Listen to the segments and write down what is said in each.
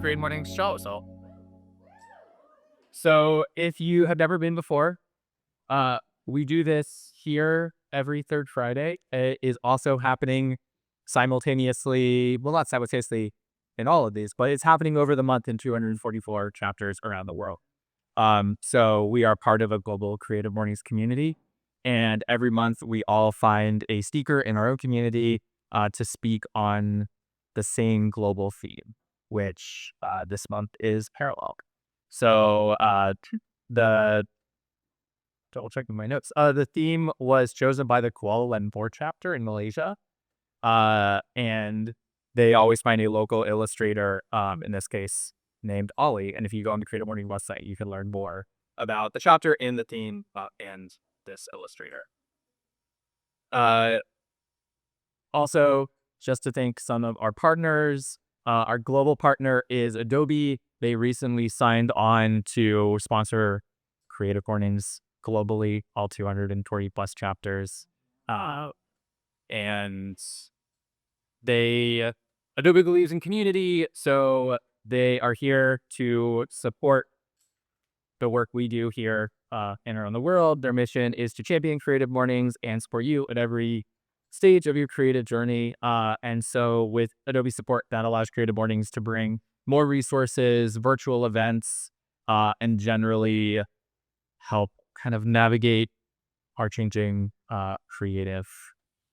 Creative Mornings Charlottesville. So if you have never been before, we do this here every third Friday. It is also happening simultaneously, well, not simultaneously in all of these, but it's happening over the month in 244 chapters around the world. So we are part of a global Creative Mornings community. And every month we all find a speaker in our own community to speak on the same global theme, which this month is parallel. So the double checking my notes. The theme was chosen by the Kuala Lumpur chapter in Malaysia. And they always find a local illustrator, in this case, named Ollie. And if you go on the Creative Morning website, you can learn more about the chapter and the theme and this illustrator. Also, just to thank some of our partners, our global partner is Adobe. They recently signed on to sponsor Creative Mornings globally, all 240 plus chapters. And Adobe believes in community, so they are here to support the work we do here and around the world. Their mission is to champion Creative Mornings and support you at every stage of your creative journey. And so with Adobe support, that allows Creative Mornings to bring more resources, virtual events, and generally help kind of navigate our changing creative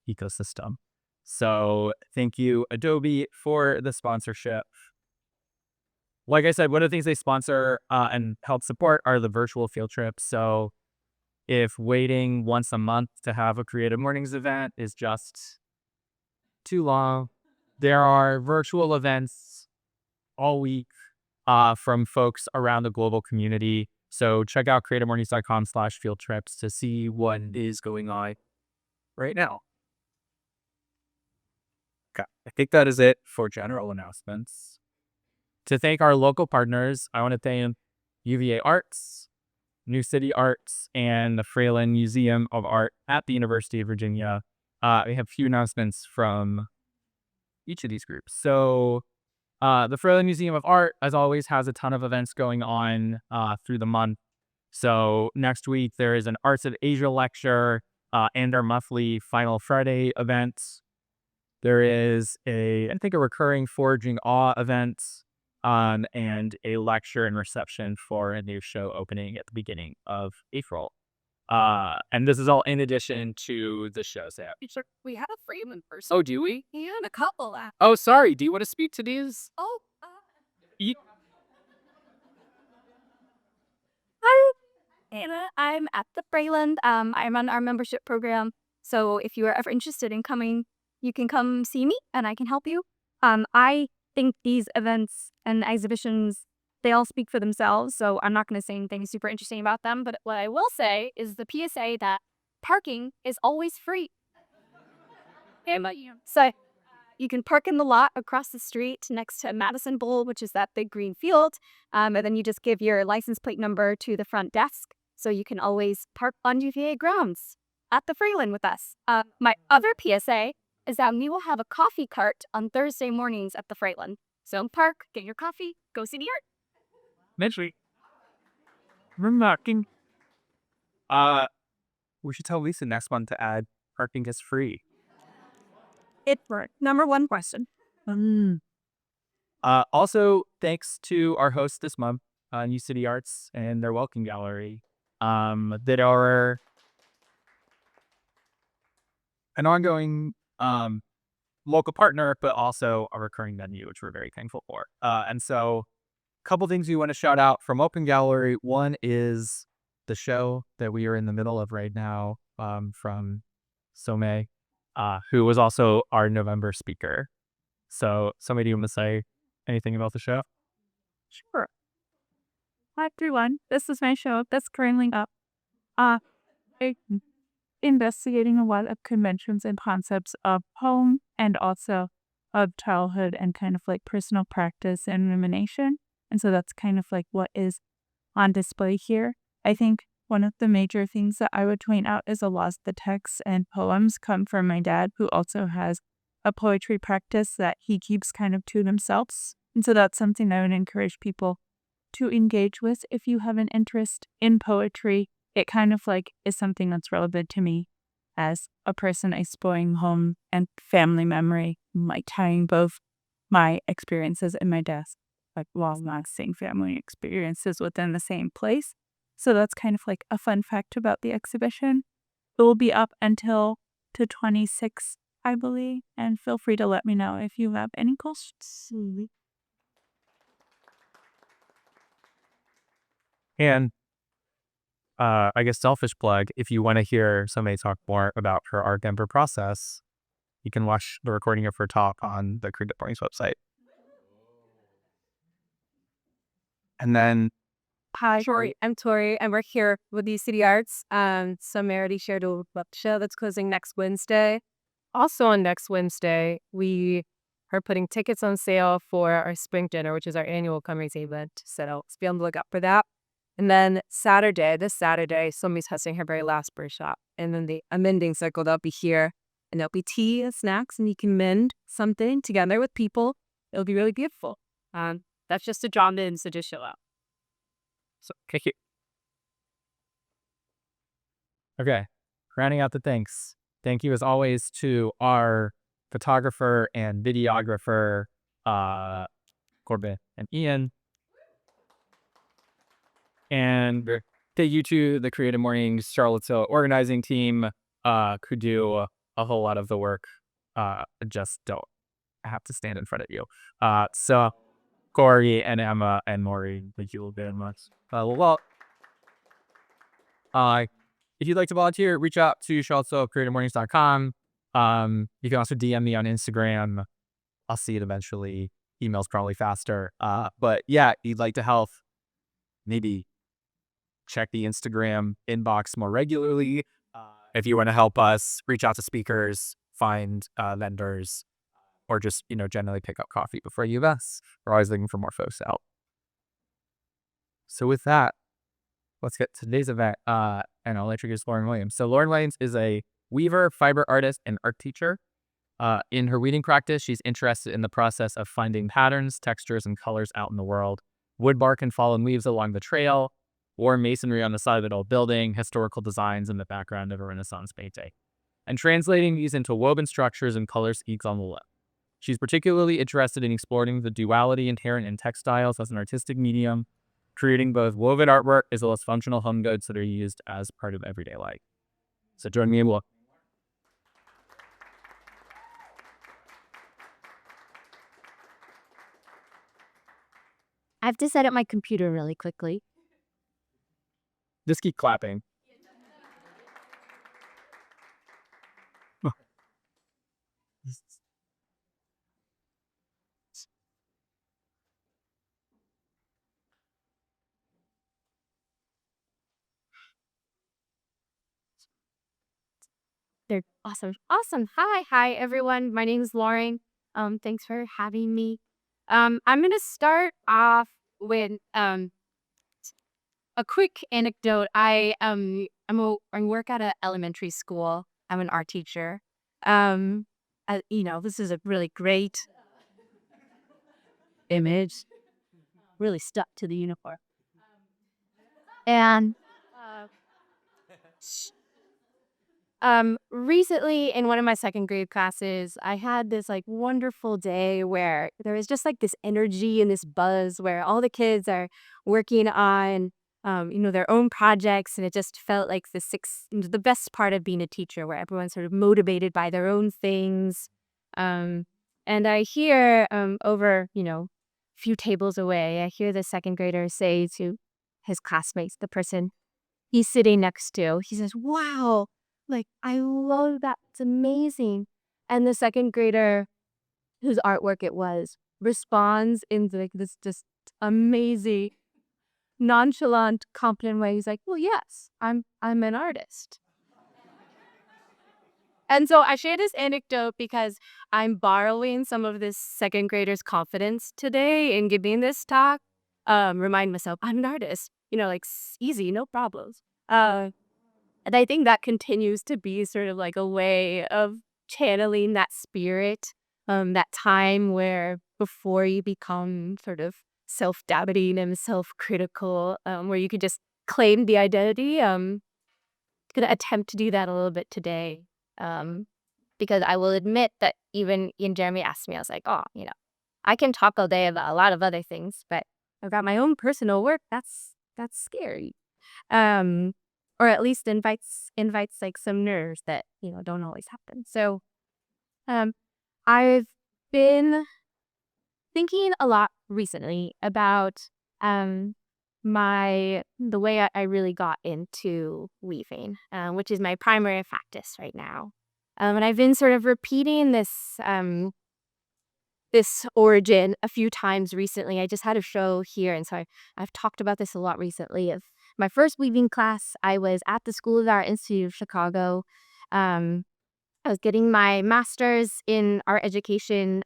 ecosystem. So thank you, Adobe, for the sponsorship. Like I said, one of the things they sponsor and help support are the virtual field trips. So if waiting once a month to have a Creative Mornings event is just too long, there are virtual events all week from folks around the global community. So check out creativemornings.com/field trips to see what is going on right now. Okay, I think that is it for general announcements. To thank our local partners, I want to thank UVA Arts, New City Arts, and the Fralin Museum of Art at the University of Virginia. We have a few announcements from each of these groups. So the Fralin Museum of Art, as always, has a ton of events going on through the month. So next week, there is an Arts of Asia lecture and our monthly Final Friday events. There is I think a recurring Forging Awe event and a lecture and reception for a new show opening at the beginning of April. And this is all in addition to the shows that We had a Freeman person. Oh, do we? Yeah, and a couple. Oh, sorry. Do you want to speak to these? You- Hi, Anna. I'm at the Freyland. I'm on our membership program. So if you are ever interested in coming, you can come see me and I can help you. I think these events and exhibitions, they all speak for themselves. So I'm not going to say anything super interesting about them. But what I will say is the PSA that parking is always free. So you can park in the lot across the street next to Madison Bowl, which is that big green field. And then you just give your license plate number to the front desk. So you can always park on UVA grounds at the Freeland with us. My other PSA is that we will have a coffee cart on Thursday mornings at the Freeland. So park, get your coffee, go see the art. Eventually. Remarking. We should tell Lisa next month to add parking is free. It's number one question. Also, thanks to our host this month, New City Arts and their Welcome Gallery, that are an ongoing local partner, but also a recurring venue, which we're very thankful for. And so a couple things we want to shout out from Open Gallery. One is the show that we are in the middle of right now from Some, who was also our November speaker. So somebody, do you want to say anything about the show? Sure. Hi, everyone. This is my show that's currently up. I'm investigating a lot of conventions and concepts of home and also of childhood and kind of like personal practice and rumination. And so that's kind of like what is on display here. I think one of the major things that I would point out is a lot of the texts and poems come from my dad, who also has a poetry practice that he keeps kind of to themselves. And so that's something I would encourage people to engage with if you have an interest in poetry. It kind of like is something that's relevant to me as a person exploring home and family memory, like tying both my experiences and my dad's like long-lasting family experiences within the same place. So that's kind of like a fun fact about the exhibition. It will be up until the 26th, I believe, and feel free to let me know if you have any questions. And I guess selfish plug, if you want to hear somebody talk more about her art Denver process, you can watch the recording of her talk on the Creative Mornings website. And then Hi, I'm Tori, and we're here with the City Arts. So Meredith shared a web show that's closing next Wednesday. Also on next Wednesday, we are putting tickets on sale for our spring dinner, which is our annual fundraising event. So be on the lookout for that. And then this Saturday, somebody's hosting her very last workshop. And then the mending circle, they'll be here, and there'll be tea and snacks, and you can mend something together with people. It'll be really beautiful. That's just a drop in, so just show up. So, okay, rounding out the thanks. Thank you as always to our photographer and videographer, Corbin and Ian. And thank you to the Creative Mornings Charlottesville organizing team, who do a whole lot of the work. Just don't have to stand in front of you. So Corey and Emma and Maury, thank you very much. If you'd like to volunteer, reach out to charlottesville@creativemornings.com. You can also DM me on Instagram. I'll see it eventually. Email's probably faster. But yeah, you'd like to help, maybe check the Instagram inbox more regularly. If you want to help us, reach out to speakers, find vendors, or just, generally pick up coffee before you invest. We're always looking for more folks out. So with that, let's get to today's event, and I'll introduce Lauren Williams. So Lauren Williams is a weaver, fiber artist, and art teacher. In her weaving practice, she's interested in the process of finding patterns, textures, and colors out in the world. Wood, bark, and fallen leaves along the trail, war masonry on the side of an old building, historical designs in the background of a Renaissance painting, and translating these into woven structures and color schemes on the lip. She's particularly interested in exploring the duality inherent in textiles as an artistic medium, creating both woven artwork as well as functional home goods that are used as part of everyday life. So join me in welcoming. I have to set up my computer really quickly. Just keep clapping. They're awesome. Awesome. Hi, everyone. My name is Lauren. Thanks for having me. I'm gonna start off with a quick anecdote. I work at an elementary school. I'm an art teacher. This is a really great image. Really stuck to the uniform. And recently in one of my second grade classes, I had this like wonderful day where there was just like this energy and this buzz where all the kids are working on, their own projects. And it just felt like the best part of being a teacher, where everyone's sort of motivated by their own things. And I hear over, a few tables away, I hear the second grader say to his classmates, the person he's sitting next to, he says, "Wow, like, I love that. It's amazing." And the second grader, whose artwork it was, responds in like this just amazing, nonchalant, confident way. He's like, "Well, yes, I'm an artist." And so I share this anecdote because I'm borrowing some of this second grader's confidence today in giving this talk. Remind myself, I'm an artist, easy, no problems. And I think that continues to be sort of like a way of channeling that spirit, that time where before you become sort of self-doubting and self-critical, where you could just claim the identity. Gonna attempt to do that a little bit today. Um, because I will admit that even when Jeremy asked me, I was like, oh, I can talk all day about a lot of other things, but I've got my own personal work. That's scary. Um, or at least invites like some nerves that don't always happen. So, um, I've been thinking a lot recently about the way I really got into weaving, which is my primary practice right now. And I've been sort of repeating this origin a few times recently. I just had a show here, and so I've talked about this a lot recently. Of my first weaving class, I was at the School of Art Institute of Chicago. Um, I was getting my master's in art education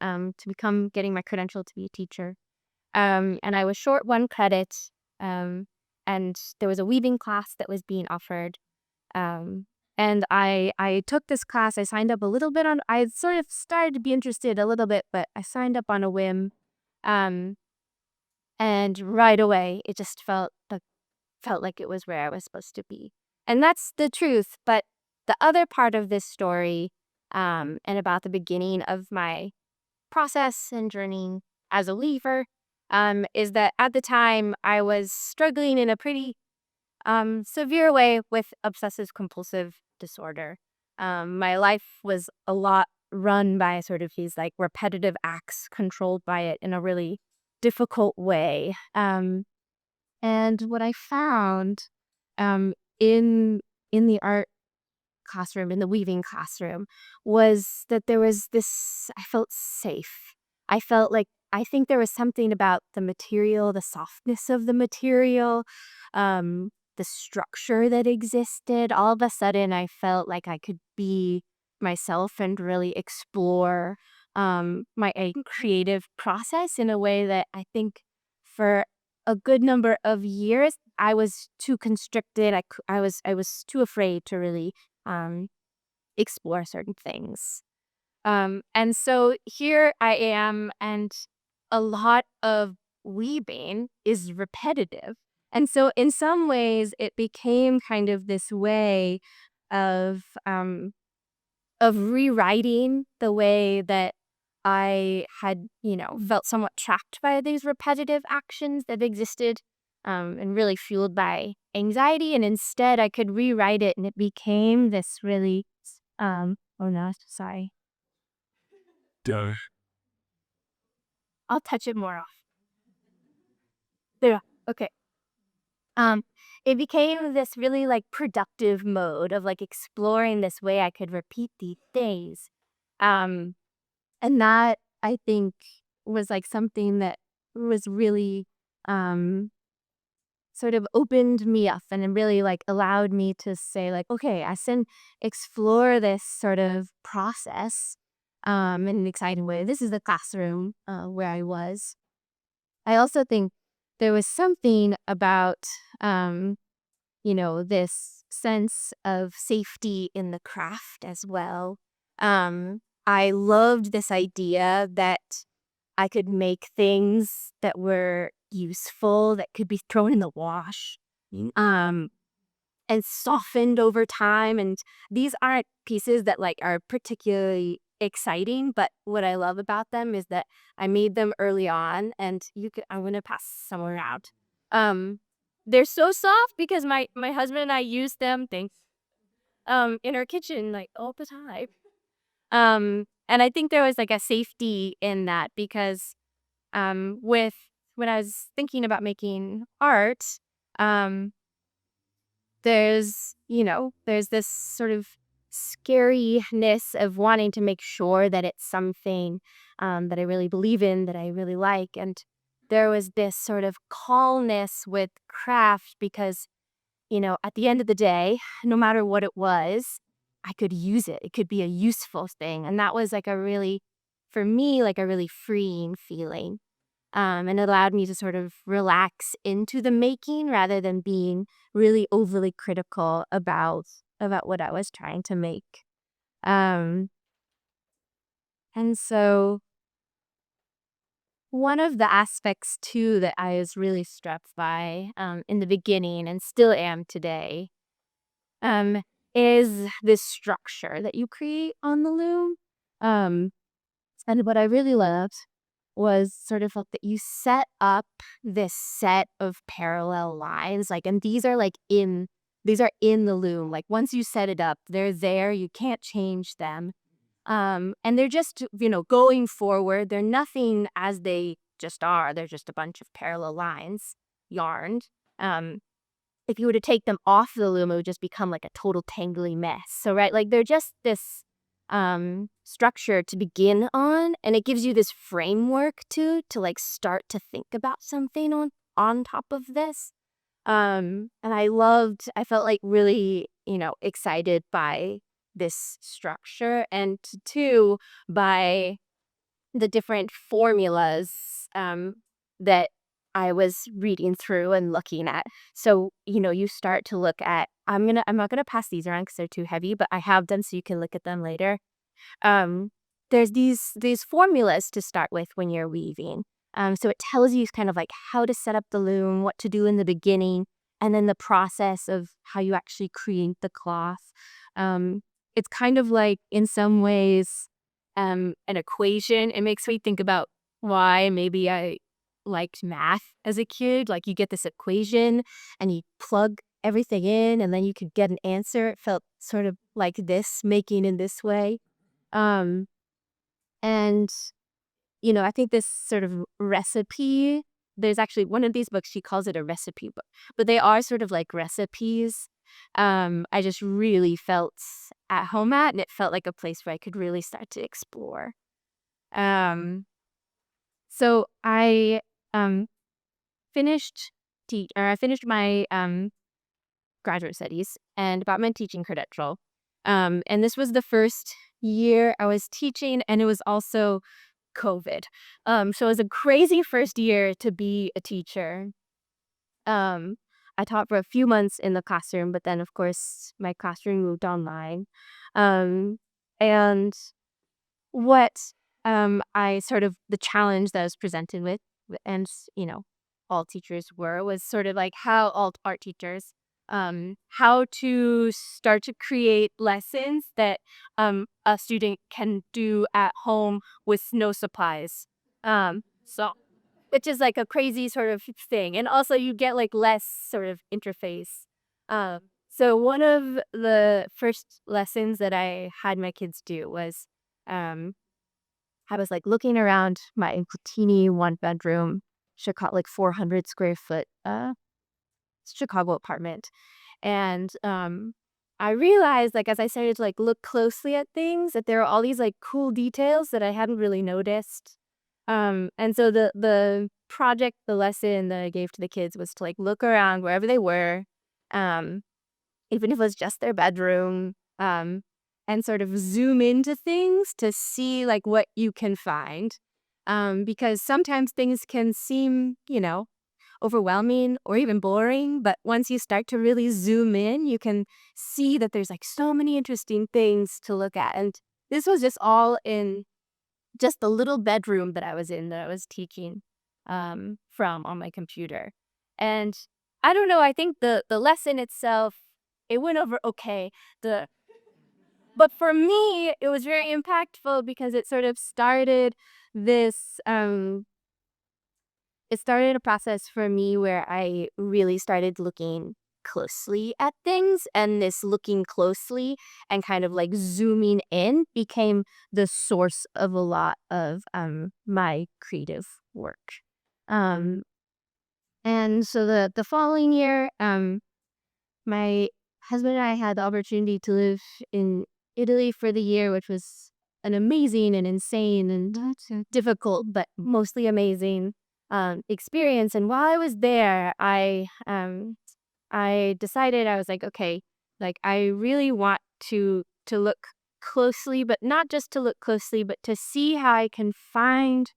getting my credential to be a teacher. And I was short one credit, um, and there was a weaving class that was being offered. Um, and I took this class. I signed up a little bit on. I sort of started to be interested a little bit, but I signed up on a whim. Um, and right away, it just felt like it was where I was supposed to be. And that's the truth. But the other part of this story, and about the beginning of my process and journey as a weaver, is that at the time I was struggling in a pretty severe way with obsessive compulsive disorder. My life was a lot run by sort of these like repetitive acts controlled by it in a really difficult way. And what I found um, in the art classroom, in the weaving classroom, was that there was this, I felt safe. I think there was something about the material, the softness of the material, the structure that existed. All of a sudden, I felt like I could be myself and really explore my own creative process in a way that I think for a good number of years I was too constricted. I was too afraid to really um, explore certain things. And so here I am, and a lot of weaving is repetitive. And so in some ways, it became kind of this way of rewriting the way that I had, felt somewhat trapped by these repetitive actions that existed, and really fueled by anxiety. And instead, I could rewrite it, and it became this really, oh no, sorry. I'll touch it more off. There. Okay. Um, it became this really like productive mode of like exploring this way I could repeat these things. Um, and that I think was like something that was really um sort of opened me up, and it really like allowed me to say like, okay, I can explore this sort of process in an exciting way. This is the classroom where I was. I also think there was something about this sense of safety in the craft as well. I loved this idea that I could make things that were useful, that could be thrown in the wash, um, and softened over time. And these aren't pieces that like are particularly exciting, but what I love about them is that I made them early on, and I'm gonna pass some around. They're so soft because my husband and I use them, thanks, in our kitchen like all the time. And I think there was like a safety in that because with when I was thinking about making art, um, there's this sort of scariness of wanting to make sure that it's something that I really believe in, that I really like. And there was this sort of calmness with craft because, at the end of the day, no matter what it was, I could use it. It could be a useful thing. And that was like for me, like a really freeing feeling. And it allowed me to sort of relax into the making rather than being really overly critical about what I was trying to make. Um, and so one of the aspects too that I was really struck by in the beginning and still am today um, is this structure that you create on the loom. Um, and what I really loved was sort of like that you set up this set of parallel lines, like, and these are in the loom. Like once you set it up, they're there. You can't change them. And they're just, going forward. They're nothing as they just are. They're just a bunch of parallel lines yarned. Um, if you were to take them off the loom, it would just become like a total tangly mess. So, right, like they're just this structure to begin on, and it gives you this framework to like start to think about something on top of this. And I felt like really, excited by this structure, and two, by the different formulas that I was reading through and looking at. So, you start to look at, I'm not gonna pass these around because they're too heavy, but I have them so you can look at them later. Um, there's these formulas to start with when you're weaving. So it tells you kind of like how to set up the loom, what to do in the beginning, and then the process of how you actually create the cloth. It's kind of like, in some ways, an equation. It makes me think about why maybe I liked math as a kid. Like you get this equation and you plug everything in and then you could get an answer. It felt sort of like this, making in this way. Um, and, I think this sort of recipe, there's actually one of these books, she calls it a recipe book, but they are sort of like recipes. I just really felt at home at, and it felt like a place where I could really start to explore. Um, so I um, I finished my graduate studies and got my teaching credential. And this was the first year I was teaching, and it was also COVID. So it was a crazy first year to be a teacher. Um, I taught for a few months in the classroom, but then of course my classroom moved online. Um, and what the challenge that I was presented with, and all teachers was sort of like how all art teachers, how to start to create lessons that a student can do at home with no supplies. So which is like a crazy sort of thing, and also you get like less sort of interface. So one of the first lessons that I had my kids do was, um, I was like looking around my teeny one bedroom, Chicago, like 400 square foot, Chicago apartment. And I realized, like, as I started to like look closely at things, that there are all these like cool details that I hadn't really noticed. And so the lesson that I gave to the kids was to like look around wherever they were, um, even if it was just their bedroom, and sort of zoom into things to see like what you can find. Because sometimes things can seem, overwhelming or even boring, but once you start to really zoom in, you can see that there's like so many interesting things to look at. And this was just all in just the little bedroom that I was in, that I was teaching from on my computer. And I don't know, I think the lesson itself, it went over okay. But for me, it was very impactful because it sort of started this it started a process for me where I really started looking closely at things, and this looking closely and kind of like zooming in became the source of a lot of my creative work. Um, and so the following year, my husband and I had the opportunity to live in Italy for the year, which was an amazing and insane and difficult, but mostly amazing experience. And while I was there, I decided, I was like, okay, like I really want to look closely, but not just to look closely, but to see how I can find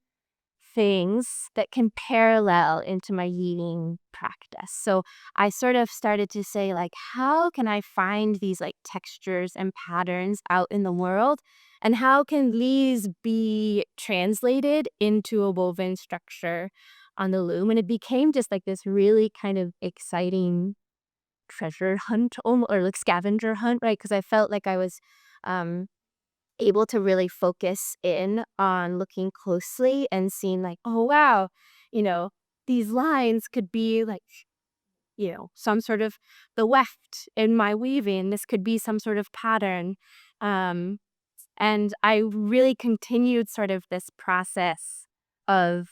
things that can parallel into my weaving practice. So I sort of started to say, like, how can I find these like textures and patterns out in the world? And how can these be translated into a woven structure on the loom? And it became just like this really kind of exciting treasure hunt, or like scavenger hunt, right? Because I felt like I was um, able to really focus in on looking closely and seeing like, oh wow, you know, these lines could be like, some sort of the weft in my weaving. This could be some sort of pattern. Um, and I really continued sort of this process of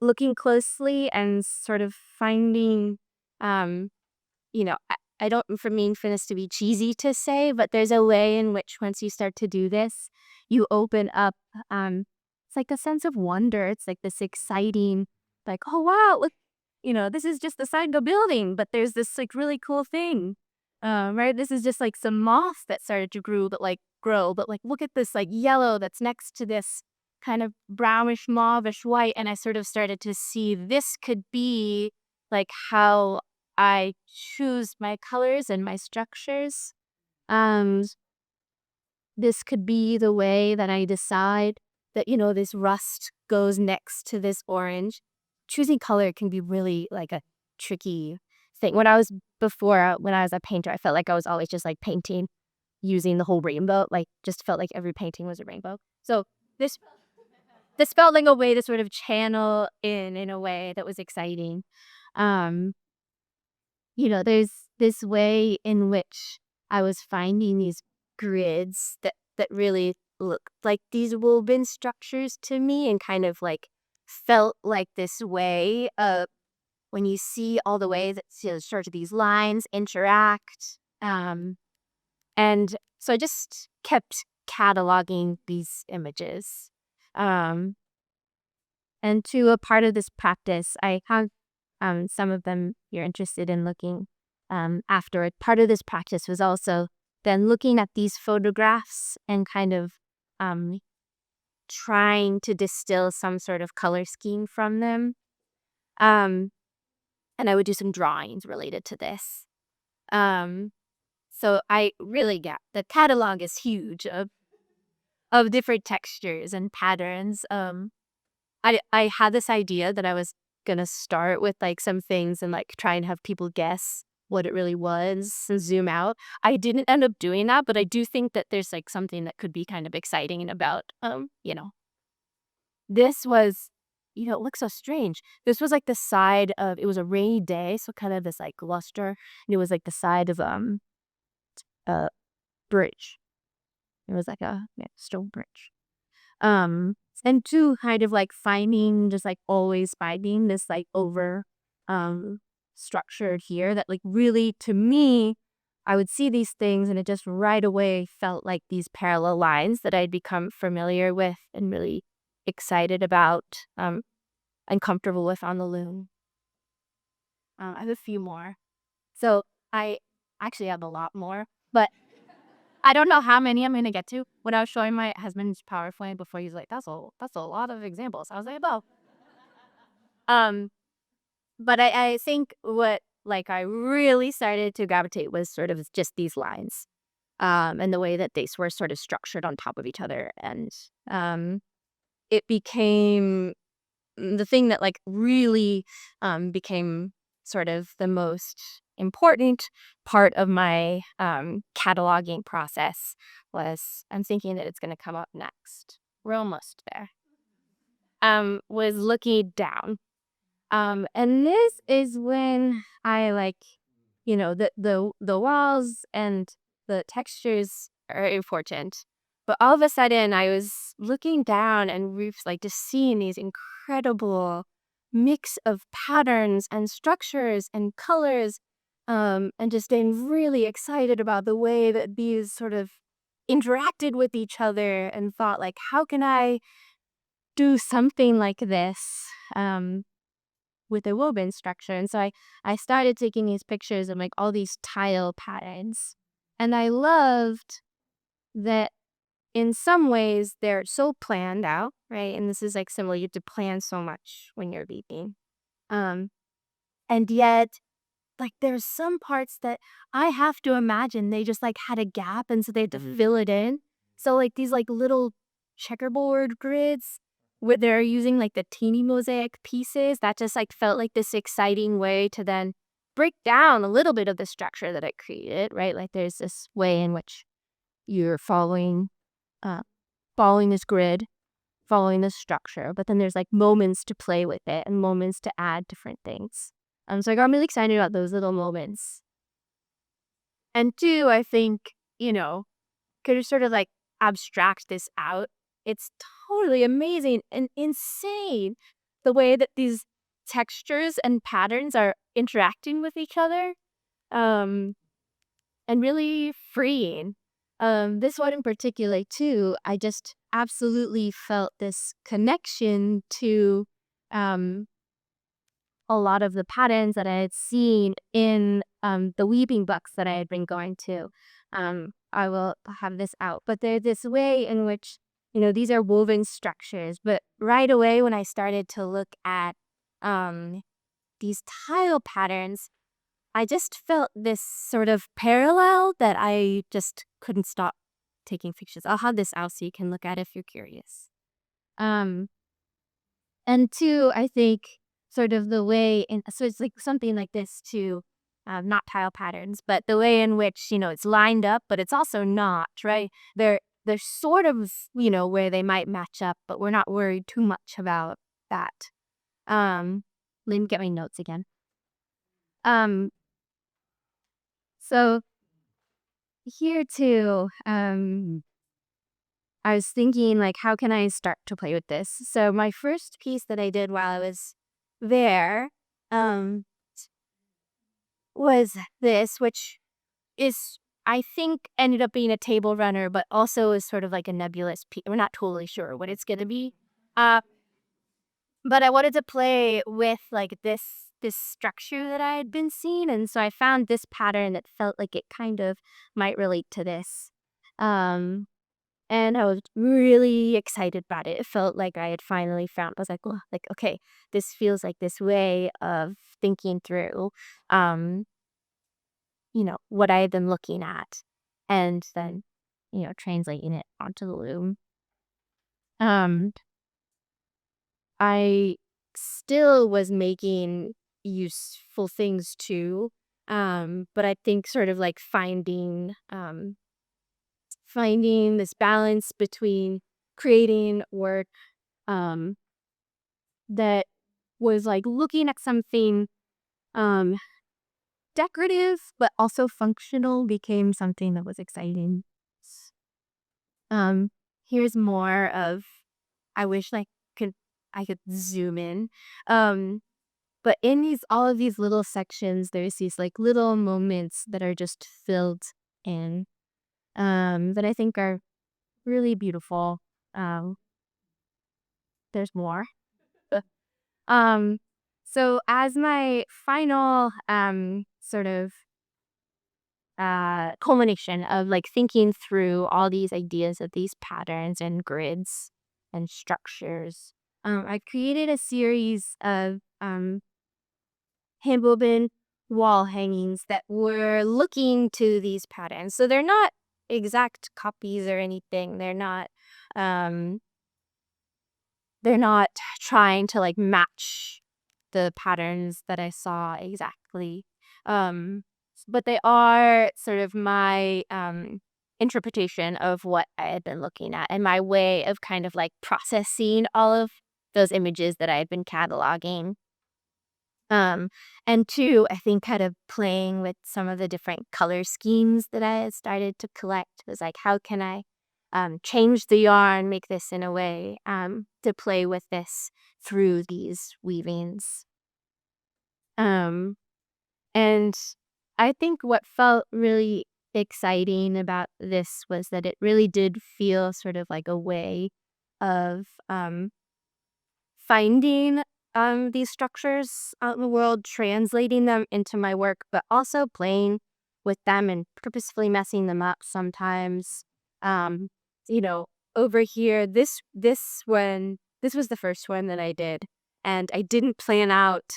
looking closely and sort of finding, um, I don't for mean for this to be cheesy to say, but there's a way in which once you start to do this, you open up, it's like a sense of wonder. It's like this exciting, like, oh wow, look, this is just the side of a building, but there's this like really cool thing. Right? This is just like some moss that started to grow, but like look at this like yellow that's next to this kind of brownish mauvish white. And I sort of started to see this could be like how I choose my colors and my structures. Um, this could be the way that I decide that, this rust goes next to this orange. Choosing color can be really like a tricky thing. When I was a painter, I felt like I was always just like painting using the whole rainbow, like just felt like every painting was a rainbow. So this felt like a way to sort of channel in a way that was exciting. Um, there's this way in which I was finding these grids that really looked like these woven structures to me, and kind of like felt like this way of when you see all the ways that sort of these lines interact. And so I just kept cataloging these images. Um, and to a part of this practice, I have some of them you're interested in looking after it. Part of this practice was also then looking at these photographs and kind of um, trying to distill some sort of color scheme from them. And I would do some drawings related to this. So I really the catalog is huge of different textures and patterns. I had this idea that I was gonna start with like some things and like try and have people guess what it really was and zoom out. I didn't end up doing that, but I do think that there's like something that could be kind of exciting about this was, it looks so strange. This was like the side of, it was a rainy day, so kind of this like luster, and it was like the side of a bridge. It was like a stone bridge. And two, kind of like always finding this like over structured here that like really, to me, I would see these things and it just right away felt like these parallel lines that I'd become familiar with and really excited about and comfortable with on the loom. I have a few more. So I actually have a lot more, but I don't know how many I'm going to get to. When I was showing my husband's PowerPoint before, he's like, that's a lot of examples. I was like, oh. But I think what like I really started to gravitate was sort of just these lines, and the way that they were sort of structured on top of each other. And it became the thing that like really became sort of the most important part of my cataloging process was, I'm thinking that it's going to come up next. We're almost there. Was looking down. And this is when I like, the walls and the textures are important. But all of a sudden I was looking down and we've like just seeing these incredible mix of patterns and structures and colors, and just being really excited about the way that these sort of interacted with each other, and thought like, how can I do something like this with a woven structure? And so I started taking these pictures of like all these tile patterns, and I loved that in some ways they're so planned out, right? And this is like similar, you have to plan so much when you're weaving. Um, and yet like there's some parts that I have to imagine they just like had a gap and so they had to fill it in. So like these like little checkerboard grids where they're using like the teeny mosaic pieces that just like felt like this exciting way to then break down a little bit of the structure that I created, right? Like there's this way in which you're uh, following this grid, following this structure, but then there's like moments to play with it and moments to add different things. So I got really excited about those little moments. And two, I think, could you sort of like abstract this out? It's totally amazing and insane the way that these textures and patterns are interacting with each other. Um, and really freeing. This one in particular, too, I just absolutely felt this connection to um, a lot of the patterns that I had seen in the weaving books that I had been going to. I will have this out, but there's this way in which, these are woven structures. But right away, when I started to look at um, these tile patterns, I just felt this sort of parallel that I just couldn't stop taking pictures. I'll have this out so you can look at it if you're curious. Um, and two, I think sort of the way so it's like something like this too, not tile patterns, but the way in which, it's lined up, but it's also not, right? They're sort of, where they might match up, but we're not worried too much about that. Let me get my notes again. So here too, I was thinking like, how can I start to play with this? So my first piece that I did while I was there, was this, which is, I think, ended up being a table runner, but also is sort of like a nebulous piece. We're not totally sure what it's gonna be. Uh, but I wanted to play with like this structure that I had been seeing, and so I found this pattern that felt like it kind of might relate to this. Um, and I was really excited about it. It felt like I had finally found. I was like, oh, like okay, this feels like this way of thinking through, um, what I had been looking at, and then, translating it onto the loom. Um, I still was making useful things too. But I think sort of like finding this balance between creating work um that was like looking at something um decorative but also functional became something that was exciting. Here's more of, I wish could I could zoom in. But in all of these little sections, there's these like little moments that are just filled in, that I think are really beautiful. Um, there's more. Um, so as my final sort of culmination of like thinking through all these ideas of these patterns and grids and structures, I created a series of hand-woven wall hangings that were looking to these patterns. So they're not exact copies or anything. Um, they're not trying to like match the patterns that I saw exactly. But they are sort of my interpretation of what I had been looking at and my way of kind of like processing all of those images that I had been cataloging. And two, I think kind of playing with some of the different color schemes that I had started to collect was like, how can I change the yarn, make this in a way to play with this through these weavings. And I think what felt really exciting about this was that it really did feel sort of like a way of finding these structures out in the world, translating them into my work, but also playing with them and purposefully messing them up sometimes. over here, this was the first one that I did, and I didn't plan out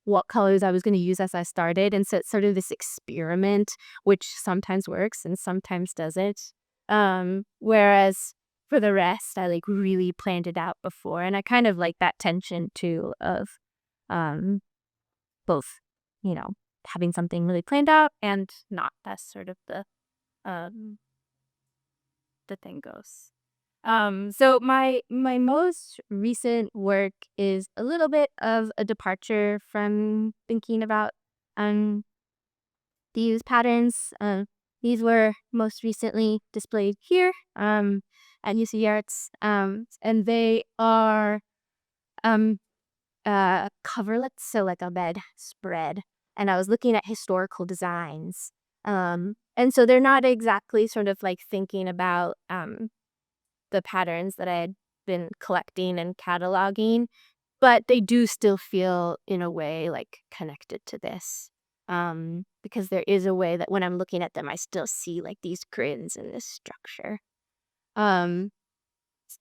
what colors I was going to use as I started, and so it's sort of this experiment, which sometimes works and sometimes doesn't. Whereas for the rest, I like really planned it out before, and I kind of like that tension too of both, having something really planned out and not. That's sort of um the thing goes. So my most recent work is a little bit of a departure from thinking about um these patterns. These were most recently displayed here at UC Arts, and they are coverlets, so like a bed spread. And I was looking at historical designs, and so they're not exactly sort of like thinking about the patterns that I had been collecting and cataloging, but they do still feel in a way like connected to this. Because there is a way that when I'm looking at them, I still see like these grids and this structure. Um,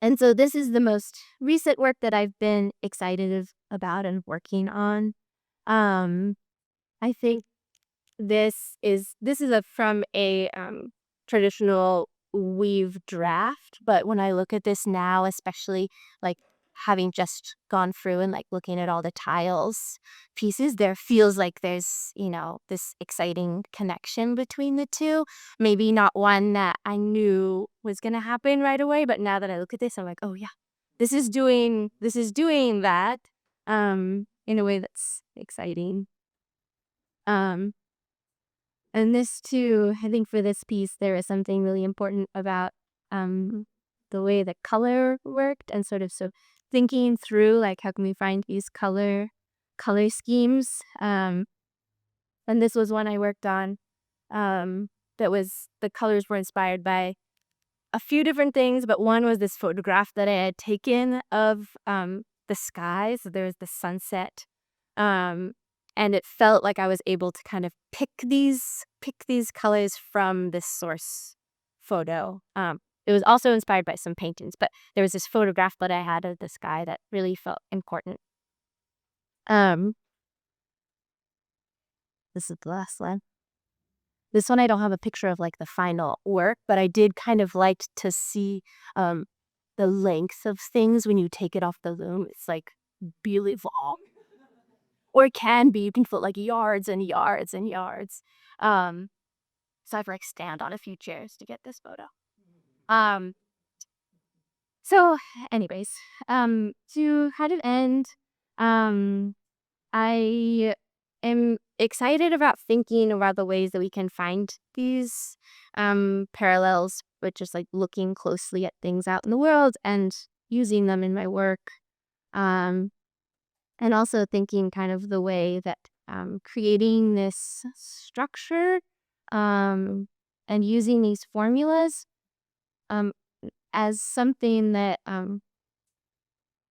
and so this is the most recent work that I've been excited about and working on. Um, I think this is from a traditional weave draft, but when I look at this now, especially like having just gone through and like looking at all the tiles pieces, there feels like there's this exciting connection between the two. Maybe not one that I knew was gonna happen right away, but now that I look at this, I'm like, oh yeah, this is doing that in a way that's exciting. um and this too, I think for this piece, there is something really important about the way that color worked, and sort of so thinking through like how can we find these color schemes. And this was one I worked on. That was the colors were inspired by a few different things, but one was this photograph that I had taken of the sky. So there was the sunset. Um, and it felt like I was able to kind of pick these colors from this source photo. It was also inspired by some paintings, but there was this photograph that I had of the sky that really felt important. Um, this is the last one. This one I don't have a picture of like the final work, but I did kind of like to see the length of things when you take it off the loom. It's like really long. Or it can be. You can put like yards and yards and yards. So I've like stand on a few chairs to get this photo. Um, so anyways, to kind of end, I am excited about thinking about the ways that we can find these parallels, but just like looking closely at things out in the world and using them in my work. And also thinking kind of the way that creating this structure and using these formulas um, as something that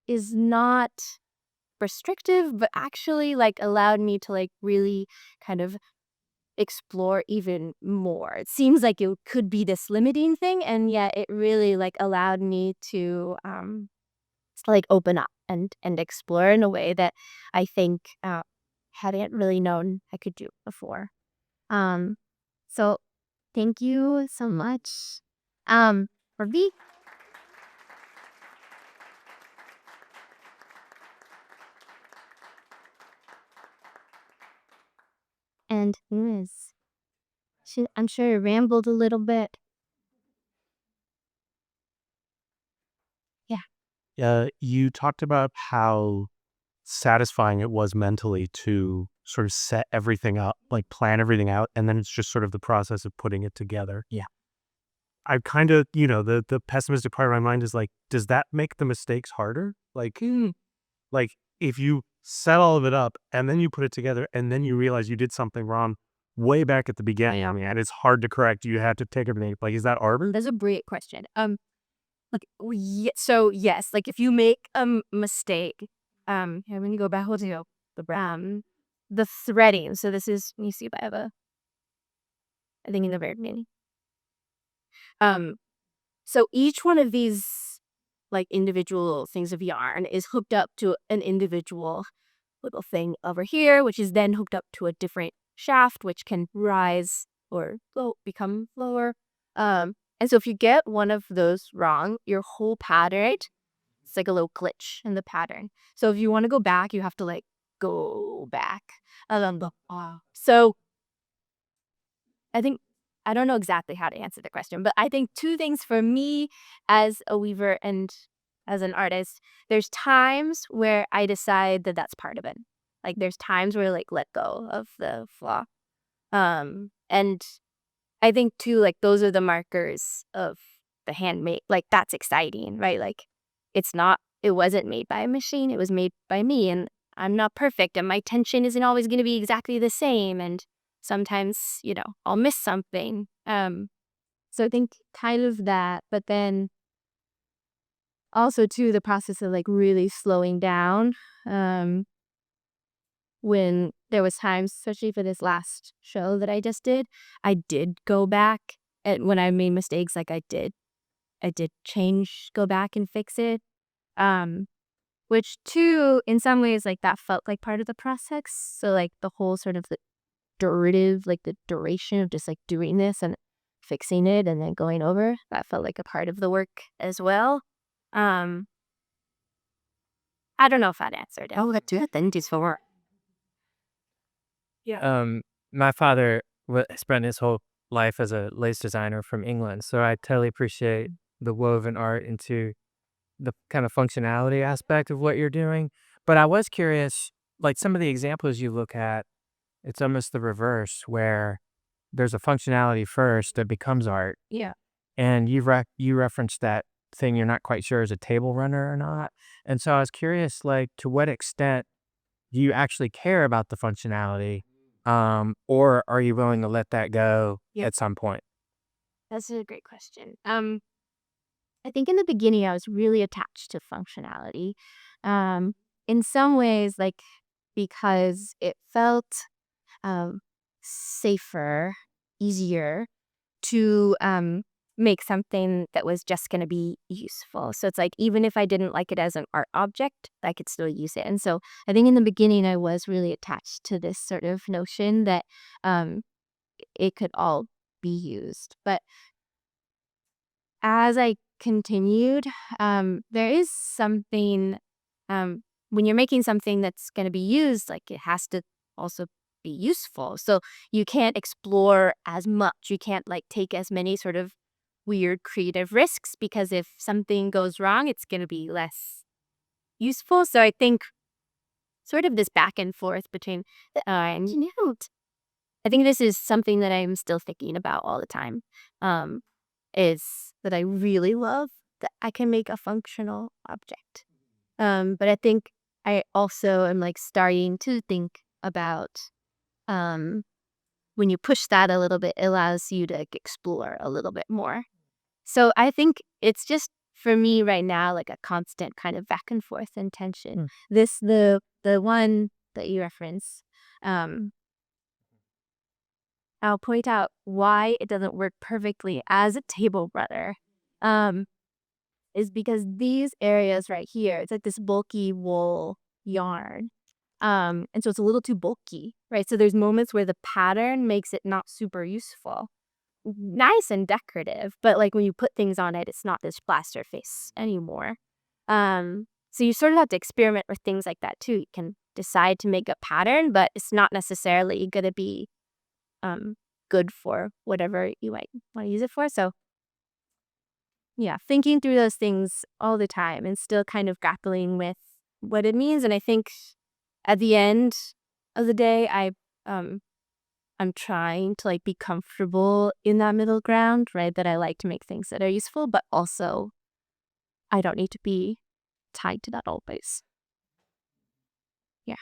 is not restrictive, but actually like allowed me to like really kind of explore even more. It seems like it could be this limiting thing, and yet it really like allowed me to like open up and explore in a way that I think hadn't really known I could do before. So thank you so much for being. And yes, I'm sure I rambled a little bit. Yeah. You talked about how satisfying it was mentally to sort of set everything up, like plan everything out, and then it's just sort of the process of putting it together. Yeah. I kind of, the pessimistic part of my mind is like, does that make the mistakes harder? Like if you set all of it up and then you put it together and then you realize you did something wrong way back at the beginning, and it's hard to correct. You had to take everything. Like, is that harder? That's a great question. So yes, like if you make a mistake, I'm gonna go back to the threading. So this is, you see, I think in the very beginning. So each one of these like individual things of yarn is hooked up to an individual little thing over here, which is then hooked up to a different shaft, which can rise or become lower. And so if you get one of those wrong, your whole pattern, it's like a little glitch in the pattern. So if you want to go back, you have to like go back. So I think I don't know exactly how to answer the question, but I think two things for me as a weaver and as an artist, there's times where I decide that that's part of it. Like there's times where I like let go of the flaw. And I think too, like those are the markers of the handmade. Like that's exciting, right? Like it wasn't made by a machine. It was made by me, and I'm not perfect, and my tension isn't always going to be exactly the same. And sometimes, I'll miss something. So I think kind of that, but then also too, the process of like really slowing down. When there was times, especially for this last show that I just did, I did go back, and when I made mistakes, like I did go back and fix it. Which too, in some ways, like that felt like part of the process. So like the whole sort of the duration of just like doing this and fixing it and then going over, that felt like a part of the work as well. I don't know if that answered it. Oh, that's good. Then just for My father spent his whole life as a lace designer from England, so I totally appreciate the woven art into the kind of functionality aspect of what you're doing. But I was curious, like some of the examples you look at, it's almost the reverse, where there's a functionality first that becomes art. Yeah. And you referenced that thing you're not quite sure is a table runner or not. And so I was curious, like, to what extent do you actually care about the functionality? Or are you willing to let that go Yep. at some point? That's a great question. I think in the beginning I was really attached to functionality. In some ways, like because it felt safer, easier to make something that was just going to be useful. So it's like even if I didn't like it as an art object, I could still use it. And so I think in the beginning I was really attached to this sort of notion that it could all be used. But as I continued, there is something when you're making something that's going to be used, like it has to also be useful. So you can't explore as much. You can't like take as many sort of weird creative risks, because if something goes wrong, it's going to be less useful. So I think sort of this back and forth between I think this is something that I'm still thinking about all the time. Is that I really love that I can make a functional object. But I think I also am like starting to think about when you push that a little bit, it allows you to explore a little bit more. So I think it's just for me right now like a constant kind of back and forth and tension. The one that you reference, I'll point out why it doesn't work perfectly as a table runner. Is because these areas right here, it's like this bulky wool yarn. And so it's a little too bulky, right? So there's moments where the pattern makes it not super useful. Nice and decorative, but like when you put things on it, it's not this plaster face anymore. So you sort of have to experiment with things like that too. You can decide to make a pattern, but it's not necessarily going to be good for whatever you might want to use it for. So yeah, thinking through those things all the time and still kind of grappling with what it means. And I think at the end of the day, I'm trying to like be comfortable in that middle ground, right? That I like to make things that are useful, but also I don't need to be tied to that always. Yeah.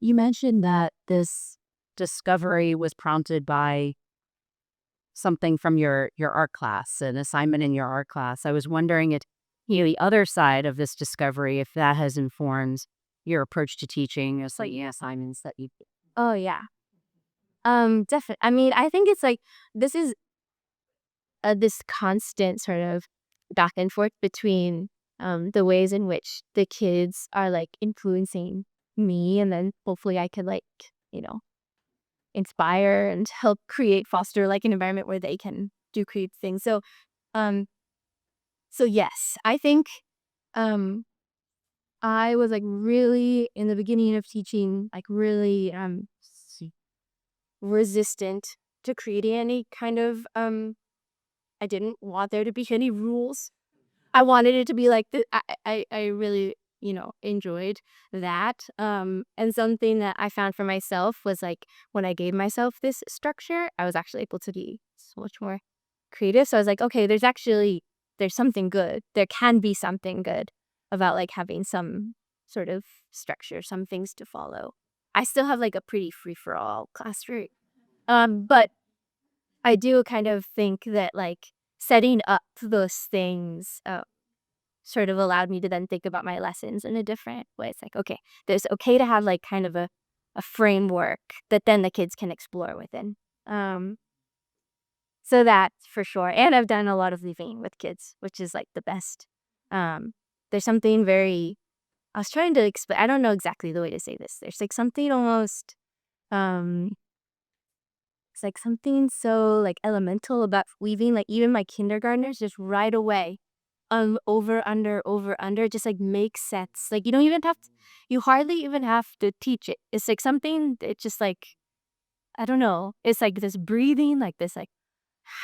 you mentioned that this discovery was prompted by something from your art class, an assignment in your art class. I was wondering if the other side of this discovery, if that has informed your approach to teaching, it's like assignments that you. Oh yeah. Definitely. I mean, I think it's like this is this constant sort of back and forth between the ways in which the kids are like influencing me, and then hopefully I could like, you know, inspire and help foster like an environment where they can do creative things. Um, so yes, I think I was like really in the beginning of teaching, like really resistant to creating any kind of I didn't want there to be any rules. I wanted it to be like I really, you know, enjoyed that. And something that I found for myself was like when I gave myself this structure, I was actually able to be so much more creative. So I was like, okay, there's something good. There can be something good about like having some sort of structure, some things to follow. I still have like a pretty free for all classroom. But I do kind of think that like setting up those things sort of allowed me to then think about my lessons in a different way. It's like, okay, there's okay to have like kind of a framework that then the kids can explore within. So that's for sure. And I've done a lot of leaving with kids, which is like the best. There's something very, I was trying to explain, I don't know exactly the way to say this. There's like something almost, it's like something so like elemental about weaving. Like even my kindergartners just right away, over, under, just like makes sense. Like you don't even have to, you hardly even have to teach it. It's like something, it's just like, I don't know. It's like this breathing, like this, like,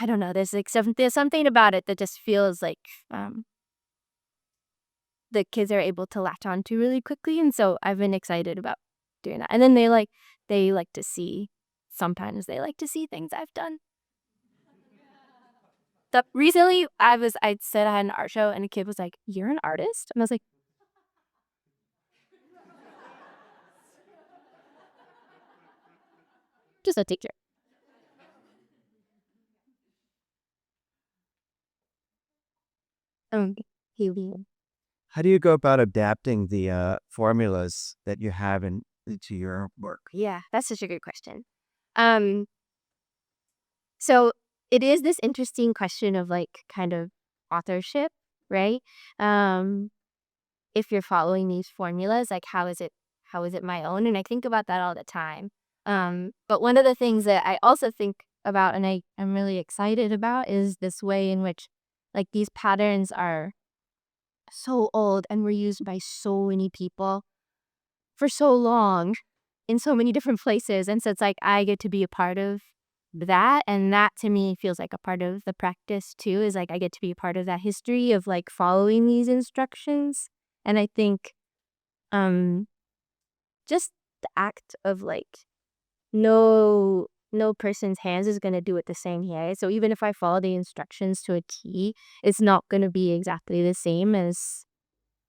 I don't know. There's like there's something about it that just feels like the kids are able to latch on to really quickly. And so I've been excited about doing that. And then they like to see, sometimes they like to see things I've done. Recently, I said I had an art show, and a kid was like, "You're an artist?" And I was like, "Just a teacher." Haley. How do you go about adapting the formulas that you have into your work? Yeah, that's such a good question. So it is this interesting question of like kind of authorship, right? If you're following these formulas, like how is it my own? And I think about that all the time. But one of the things that I also think about and I'm really excited about is this way in which like these patterns are so old and were used by so many people for so long in so many different places. And so it's like I get to be a part of that. And that to me feels like a part of the practice too, is like I get to be a part of that history of like following these instructions. And I think just the act of like no person's hands is going to do it the same way. So even if I follow the instructions to a T, it's not going to be exactly the same as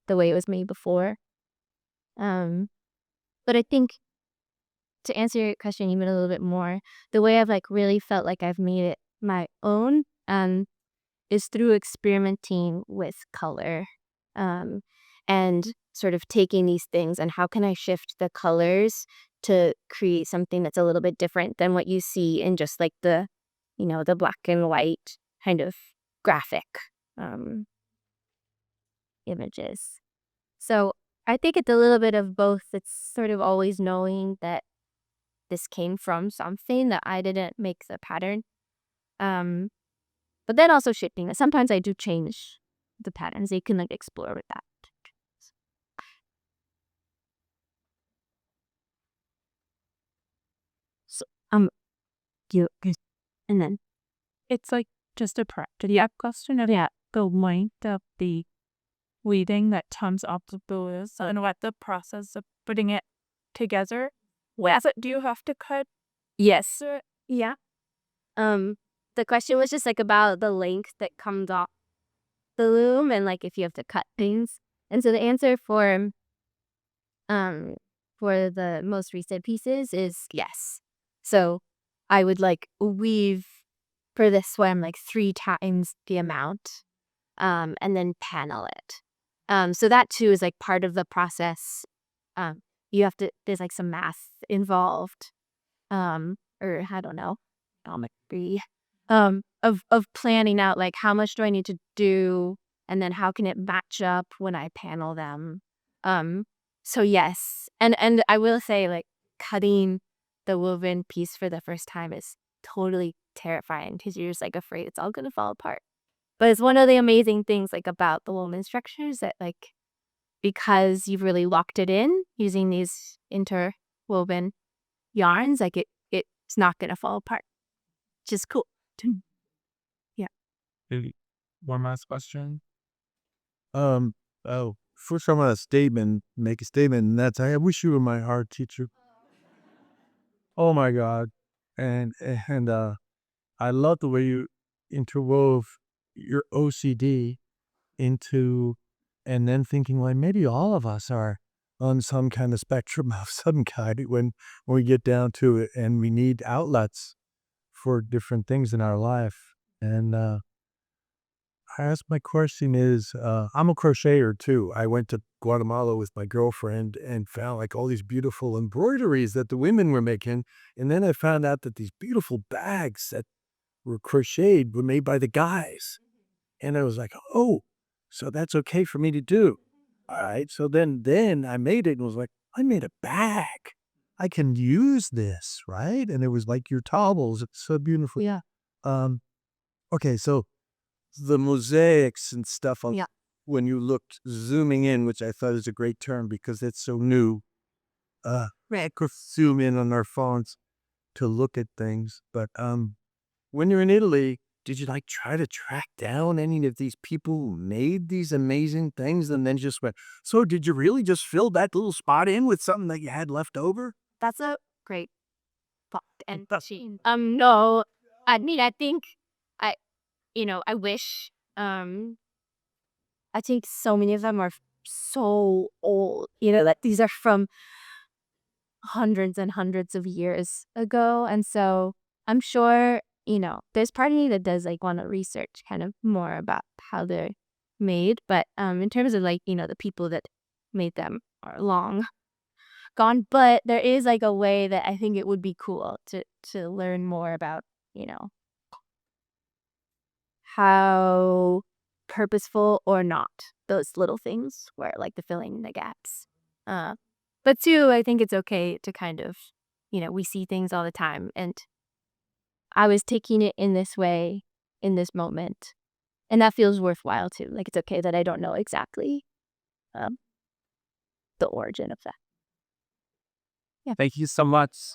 the way it was made before. But I think to answer your question even a little bit more, the way I've like really felt like I've made it my own is through experimenting with color and sort of taking these things and how can I shift the colors to create something that's a little bit different than what you see in just like the, you know, the black and white kind of graphic images. So I think it's a little bit of both. It's sort of always knowing that this came from something, that I didn't make the pattern. But then also shifting it. Sometimes I do change the patterns. You can like explore with that. So and then It's like just a practice question of the length of the weaving that comes off the blues and what the process of putting it together. Do you have to cut? yes, yeah. The question was just like about the length that comes off the loom and like if you have to cut things. And so the answer for the most recent pieces is yes. So I would like weave for this one like 3 times the amount and then panel it. So that too is like part of the process. You have to, there's like some math involved. Or I don't know, geometry. of planning out like how much do I need to do, and then how can it match up when I panel them. So yes, and I will say like cutting the woven piece for the first time is totally terrifying because you're just like afraid it's all gonna fall apart. But it's one of the amazing things like about the woven structures that like because you've really locked it in using these interwoven yarns, like it's not gonna fall apart. Which is cool. Maybe one last question. Oh, first I want to make a statement, and that's I wish you were my art teacher. Oh my God, and I love the way you interwove your OCD into, and then thinking like maybe all of us are on some kind of spectrum of some kind when we get down to it, and we need outlets for different things in our life, and I guess my question is, I'm a crocheter too. I went to Guatemala with my girlfriend and found like all these beautiful embroideries that the women were making. And then I found out that these beautiful bags that were crocheted were made by the guys. And I was like, oh, so that's okay for me to do. All right. So then I made it and was like, I made a bag. I can use this, right? And it was like your towels. It's so beautiful. Yeah. Okay, so the mosaics and stuff on Yeah. when you looked zooming in, which I thought is a great term because it's so new. We could zoom in on our phones to look at things. But when you're in Italy, did you like try to track down any of these people who made these amazing things and then just went, so did you really just fill that little spot in with something that you had left over? That's a great thought and machine. No, I mean, I think I wish, I think so many of them are so old, that these are from hundreds and hundreds of years ago. And so I'm sure, there's part of me that does like want to research kind of more about how they're made. But in terms of like, the people that made them are long gone. But there is like a way that I think it would be cool to learn more about, how purposeful or not those little things were, like the filling in the gaps. But two, I think it's okay to kind of, we see things all the time, and I was taking it in this way in this moment, and that feels worthwhile too. Like it's okay that I don't know exactly the origin of that. Thank you so much.